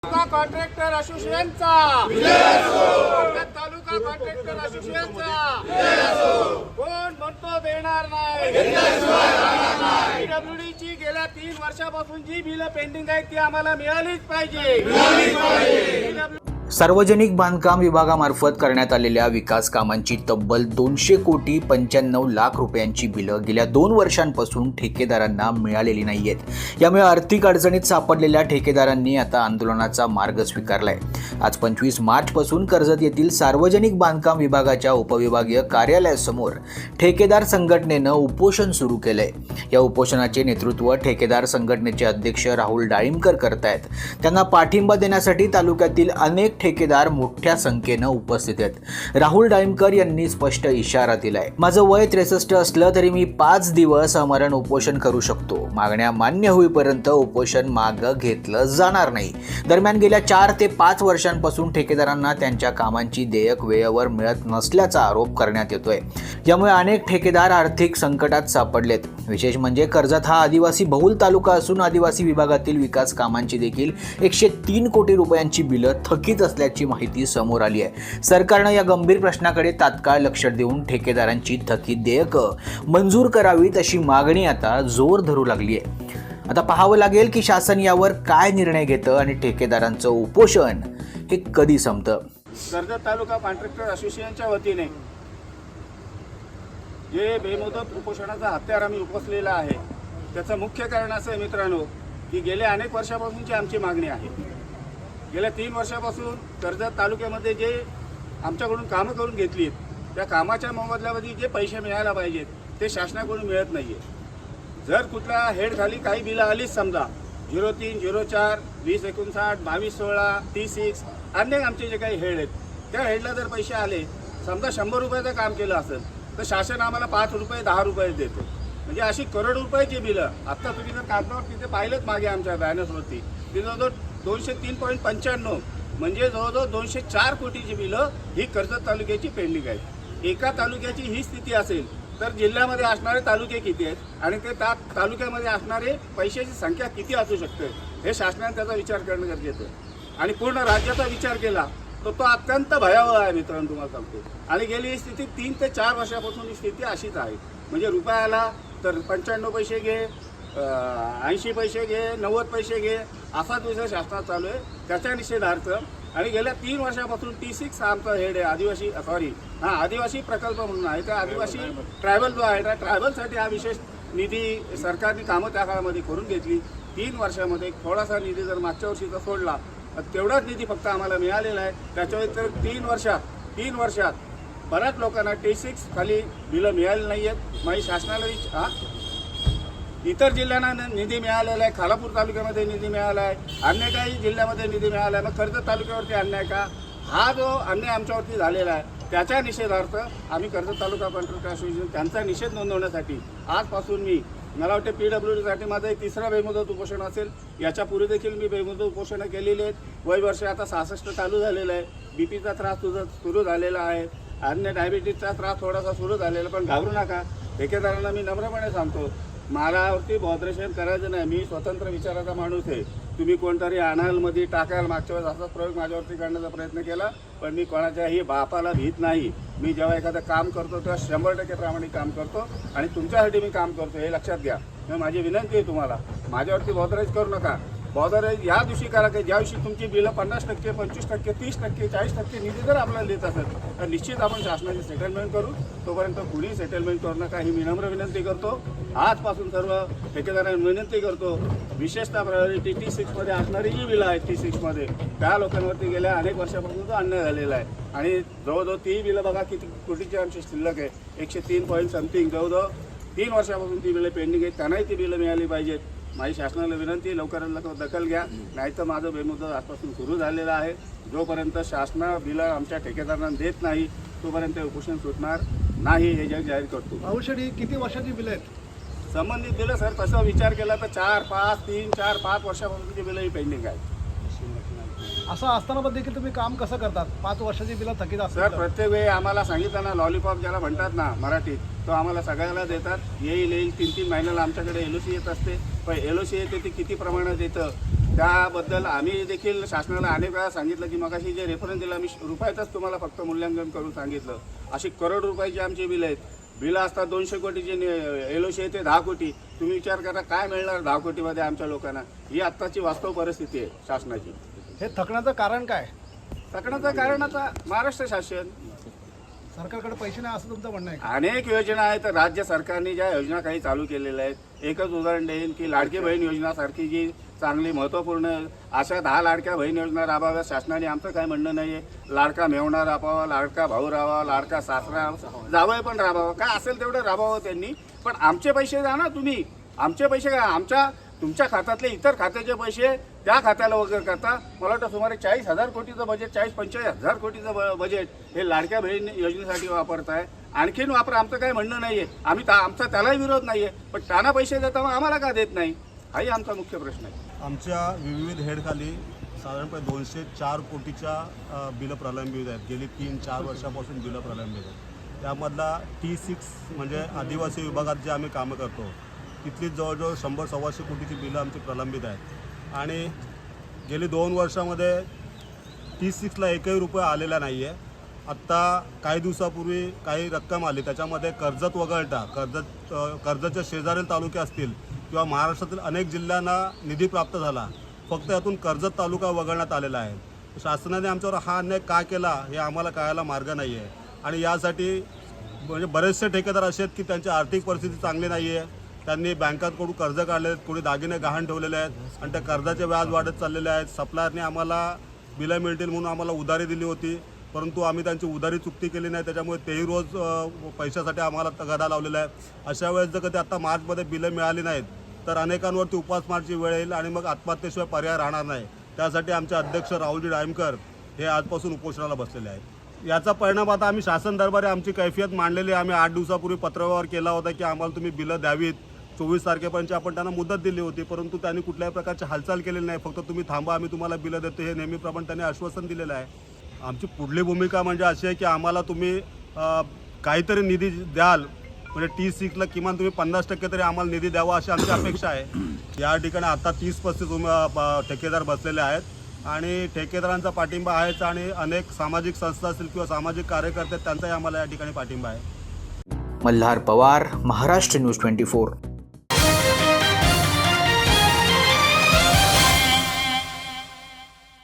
Contractor असोसिएशनचा तालुका contractor असोसिएशनचा कोण म्हणतो देणार नाही। पीडब्ल्यूडी ची गेल्या 3 वर्षापासून जी बिल पेंडिंग आहेत ती आम्हाला मिळालीच पाहिजे। सार्वजनिक बांधकाम विभागामार्फत करण्यात आलेल्या विकास कामांची तब्बल 200 कोटी 95 लाख रुपयांची बिलं गेल्या 2 वर्षांपासून ठेकेदारांना मिळालेली नाहीयेत। यामुळे आर्थिक अडचणीत सापडलेल्या ठेकेदारांनी आता आंदोलनाचा मार्ग स्वीकारलाय। आज 25 मार्चपासून कर्जत येथील सार्वजनिक बांधकाम विभागाच्या उपविभागीय कार्यालयासमोर ठेकेदार संघटनेनं उपोषण सुरू केलंय। या उपोषणाचे नेतृत्व ठेकेदार संघटनेचे अध्यक्ष राहुल डाळिंबकर करतायत। त्यांना पाठिंबा देण्यासाठी तालुक्यातील अनेक ठेकेदार मोठ्या संख्येनं उपस्थित आहेत। राहुल डाळिंबकर यांनी स्पष्ट इशारा दिलाय, माझं वय 63 असलं तरी मी 5 दिवस अमरण उपोषण करू शकतो। मागण्या मान्य होईपर्यंत उपोषण मागं घेतलं जाणार नाही। दरम्यान गेल्या 4 ते 5 वर्षांपासून ठेकेदारांना त्यांच्या कामांची देयक वेळेवर मिळत नसल्याचा आरोप करण्यात येतोय। यामुळे अनेक ठेकेदार आर्थिक संकटात सापडलेत। विशेष म्हणजे कर्जत हा आदिवासी बहुल तालुका असून आदिवासी विभागातील विकास कामांची देखील 103 कोटी रुपयांची बिलं थकीत असल्याची माहिती समोर आली आहे। सरकारनं या गंभीर प्रश्नाकडे तात्काळ लक्ष देऊन ठेकेदारांची थकीत देयकं मंजूर करावीत अशी मागणी आता जोर धरू लागली आहे। आता पाहावं लागेल की शासन यावर काय निर्णय घेतं आणि ठेकेदारांचं उपोषण हे कधी संपतं। कर्जत तालुका कॉन्ट्रॅक्टर असोसिएशनच्या वतीने जे बेमुदत उपोषणाचा हत्यार आम्ही उपसलेला आहे त्याचं मुख्य कारण असं आहे मित्रांनो की गेल्या अनेक वर्षापासूनची आमची मागणी आहे। गेल्या 3 वर्षापासून कर्जत तालुक्यामध्ये जे आमच्याकडून कामं करून घेतली त्या कामाच्या मोबदल्यामध्ये जे पैसे मिळायला पाहिजेत ते शासनाकडून मिळत नाही आहे। जर कुठल्या हेडखाली काही बिलं आलीच समजा 03, 04, 2059, 2216, 36 अनेक आमचे जे काही हेड आहेत त्या हेडला जर पैसे आले समजा 100 रुपयाचं काम केलं असेल तर शासन आम्हाला 5 रुपये 10 रुपये देतो। म्हणजे अशी करोड रुपयाची बिलं आत्ता तुम्ही जर कागदावर तिथे पाहिलंच मागे आमच्या बॅनर्सवरती ती जवळजवळ 203.95 म्हणजे जवळजवळ 204 कोटीची बिलं ही कर्जत तालुक्याची पेंडिंग आहेत। एका तालुक्याची ही स्थिती असेल तर जिल्ह्यामध्ये असणारे तालुके किती आहेत आणि ते तालुक्यामध्ये असणारे पैशाची संख्या किती असू शकते हे शासनाने त्याचा विचार करणं गरजेचं आहे। आणि पूर्ण राज्याचा विचार केला तर तो अत्यंत भयावह आहे मित्रांनो, तुम्हाला सांगतो। आणि गेली ही स्थिती 3 ते 4 वर्षापासून ही स्थिती अशीच आहे। म्हणजे रुपयाला तर 95 पैसे घे, 80 पैसे घे, 90 पैसे घे असाच विषय शासनात चालू आहे। त्याच्या निषेधार्थ आणि गेल्या 3 वर्षापासून T6 हा आमचा हेड आहे आदिवासी प्रकल्प म्हणून आहे। त्या आदिवासी ट्रायबल जो आहे त्या ट्रायबलसाठी हा विशेष निधी सरकारने कामं त्या काळामध्ये करून घेतली। 3 वर्षामध्ये थोडासा निधी जर मागच्या वर्षीचा सोडला तर तेवढाच निधी फक्त आम्हाला मिळालेला आहे। त्याच्या व्यतिरिक्त 3 वर्षात बऱ्याच लोकांना T6 खाली बिलं मिळाली नाही आहेत। माझी शासनाला इतर जिल्ह्यांना निधी मिळालेला आहे, खालापूर तालुक्यामध्ये निधी मिळाला आहे, अन्य काही जिल्ह्यामध्ये निधी मिळाला आहे। मग कर्जत तालुक्यावरती अन्याय का? हा जो अन्याय आमच्यावरती झालेला आहे त्याच्या निषेधार्थ आम्ही कर्जत तालुका कॉन्ट्रॅक्टर असोसिएशन त्यांचा निषेध नोंदवण्यासाठी आजपासून मला वाटते पीडब्ल्यूडीसाठी माझं एक 3रं बेमुदत उपोषण असेल। याच्यापूर्वी देखील मी बेमुदत उपोषणं केलेली आहेत। वय वर्ष आता 66 चालू झालेलं आहे। बीपीचा त्रास सुरू झालेला आहे, अन्य डायबिटीजचा त्रास थोडासा सुरू झालेला, पण घाबरू नका। ठेकेदारांना मी नम्रपणे सांगतो मालावरती बॉदरेशन करायचं नाही। मी स्वतंत्र विचाराचा माणूस आहे। तुम्ही कोणतरी अनालमध्ये टाकाल, मागच्या वेळेस असाच प्रयोग माझ्यावरती करण्याचा प्रयत्न केला, पण मी कोणाच्याही बापाला भीत नाही। मी जेव्हा एखादं काम करतो तेव्हा 100% प्रामाणिक काम करतो आणि तुमच्यासाठी मी काम करतो हे लक्षात घ्या। माझी विनंती आहे तुम्हाला, माझ्यावरती बॉदरेज करू नका। बॉदरेज या दिवशी करा की ज्या दिवशी तुमची बिलं 50%, 25%, 30%, 40% निधी जर आपल्याला देत असेल तर निश्चित आपण शासनाची सेटलमेंट करू। तोपर्यंत कुणी सेटलमेंट करू नका ही मी नम्र विनंती करतो। आजपासून सर्व ठेकेदारांना विनंती करतो, विशेषतः प्रायोरिटी T6 मध्ये असणारी जी बिलं आहेत T6 मध्ये त्या लोकांवरती गेल्या अनेक वर्षापासून जो अन्याय झालेला आहे आणि जवळजवळ ती बिलं बघा किती कोटीची आमची शिल्लक आहे, 103 पॉईंट समथिंग, जवळजवळ 3 वर्षापासून ती बिलं पेंडिंग आहेत, त्यांनाही ती बिलं मिळाली पाहिजेत। माझी शासनाला विनंती लवकरात लवकर दखल घ्या, नाहीतर माझं बेमुदत आजपासून सुरू झालेलं आहे। जोपर्यंत शासना बिलं आमच्या ठेकेदारांना देत नाही तोपर्यंत उपोषण सुटणार नाही हे जग जाहीर करतो। औषधी किती वर्षाची बिलं आहेत संबंधित बिलं सर तसा विचार केला तर 4-5 वर्षापासूनची बिलं ही पेंडिंग आहे। असं असताना देखील तुम्ही काम कसं करतात? 5 वर्षाची बिलं थकीत असतात सर। प्रत्येक वेळी आम्हाला सांगितलं ना, लॉलीपॉप ज्याला म्हणतात ना मराठीत, तो आम्हाला सगळ्याला देतात। येईल 3-3 महिन्याला आमच्याकडे LOC येत असते, पण LOC येते ती किती प्रमाणात येतं त्याबद्दल आम्ही देखील शासनाला अनेक वेळा सांगितलं की मगाशी जे रेफरन्स दिला मी रुपयातच तुम्हाला फक्त मूल्यांकन करून सांगितलं. अशी करोड रुपयाची आमची बिलं आहेत. बिलं असतात 200 कोटीची, एलओसी आहे ते 10 कोटी. तुम्ही विचार करा काय मिळणार 10 कोटीमध्ये आमच्या लोकांना. ही आत्ताची वास्तव परिस्थिती आहे शासनाची. हे थकण्याचं कारण काय? तक्राचं कारण आता महाराष्ट्र शासन, सरकारकडे पैसे नाही असं तुमचं म्हणणं आहे का? अनेक योजना आहेत. राज्य सरकारने ज्या योजना काही चालू केलेल्या आहेत, एकच उदाहरण देईन की लाडकी बहीण योजनासारखी जी चांगली महत्त्वपूर्ण अशा 10 लाडक्या बहीण योजना राबवाव्या शासनाने. आमचं काय म्हणणं नाही आहे. लाडका मेवणा राबवावा, लाडका भाऊ राहावा, लाडका सासरा जावई पण राबवावं, काय असेल तेवढं राबवावं त्यांनी. पण आमचे पैसे द्या ना तुम्ही. आमचे पैसे काय, तुमच्या खात्यातले इतर खात्याचे पैसे त्या खात्याला वगैरे करता. मला वाटतं सुमारे 40,000 कोटीचं बजेट, 40-45,000 कोटीचं बजेट हे लाडक्या बहीण योजनेसाठी वापरताय. आणखीन वापरा, आमचं काही म्हणणं नाही आहे. आमचा त्यालाही विरोध नाही आहे. पण त्यांना पैसे देता मग आम्हाला का देत नाही, हाही आमचा मुख्य प्रश्न आहे. आमच्या विविध हेडखाली साधारणपणे 204 कोटीच्या बिलं प्रलंबित आहेत. गेली 3-4 वर्षापासून बिलं प्रलंबित आहेत. त्यामधला T6 म्हणजे आदिवासी विभागात जे आम्ही कामं करतो तिथली जवळजवळ 100-125 कोटीची बिलं आमची प्रलंबित आहेत. आणि गेली 2 वर्षामध्ये T6ला एकही रुपया आलेला नाही आहे. आत्ता काही दिवसापूर्वी काही रक्कम आली, त्याच्यामध्ये कर्जत वगळता कर्जतच्या शेजारील तालुके असतील किंवा महाराष्ट्रातील अनेक जिल्ह्यांना निधी प्राप्त झाला. फक्त यातून कर्जत तालुका वगळण्यात आलेला आहे. शासनाने आमच्यावर हा अन्याय का केला हे आम्हाला कळायला मार्ग नाही आहे. आणि यासाठी म्हणजे बरेचसे ठेकेदार असे आहेत की त्यांची आर्थिक परिस्थिती चांगली नाही आहे. त्यांनी बँकांकडून कर्ज काढले आहेत, कोणी दागिने गहाण ठेवलेले आहेत आणि त्या कर्जाचे व्याज वाढत चाललेले आहेत. सप्लायरने आम्हाला बिलं मिळतील म्हणून आम्हाला उधारी दिली होती, परंतु आम्ही त्यांची उधारी चुकती केली नाही. त्याच्यामुळे तेही रोज पैशासाठी आम्हाला तगादा लावलेला आहे. अशा वेळेस जर कधी आता मार्चमध्ये बिलं मिळाली नाहीत तर अनेकांवरती उपासमारची वेळ येईल आणि मग आत्महत्येशिवाय पर्याय राहणार नाही. त्यासाठी आमचे अध्यक्ष राहुलजी डायमकर हे आजपासून उपोषणाला बसलेले आहेत. याचा परिणाम आता आम्ही शासन दरबारी आमची कैफियत मांडलेली. आम्ही 8 दिवसापूर्वी पत्रव्यवहार केला होता की आम्हाला तुम्ही बिलं द्यावीत. 24 तारखेपर्यंत आपण त्यांना मुदत दिली होती, परंतु त्यांनी कुठल्याही प्रकारची हालचाल केलेली नाही. फक्त तुम्ही थांबा, आम्ही तुम्हाला बिलं देतो हे नेहमीप्रमाणे त्यांनी आश्वासन दिलेलं आहे. आमची पुढली भूमिका म्हणजे अशी आहे की आम्हाला तुम्ही काहीतरी निधी द्याल, म्हणजे T6ला किमान तुम्ही 50% तरी आम्हाला निधी द्यावा अशी आमची अपेक्षा आहे. या ठिकाणी आता 30-35 ठेकेदार बसलेले आहेत आणि ठेकेदारांचा पाठिंबा आहेच आणि अनेक सामाजिक संस्था असतील किंवा सामाजिक कार्यकर्ते त्यांचाही आम्हाला या ठिकाणी पाठिंबा आहे. मल्हार पवार, महाराष्ट्र न्यूज 24.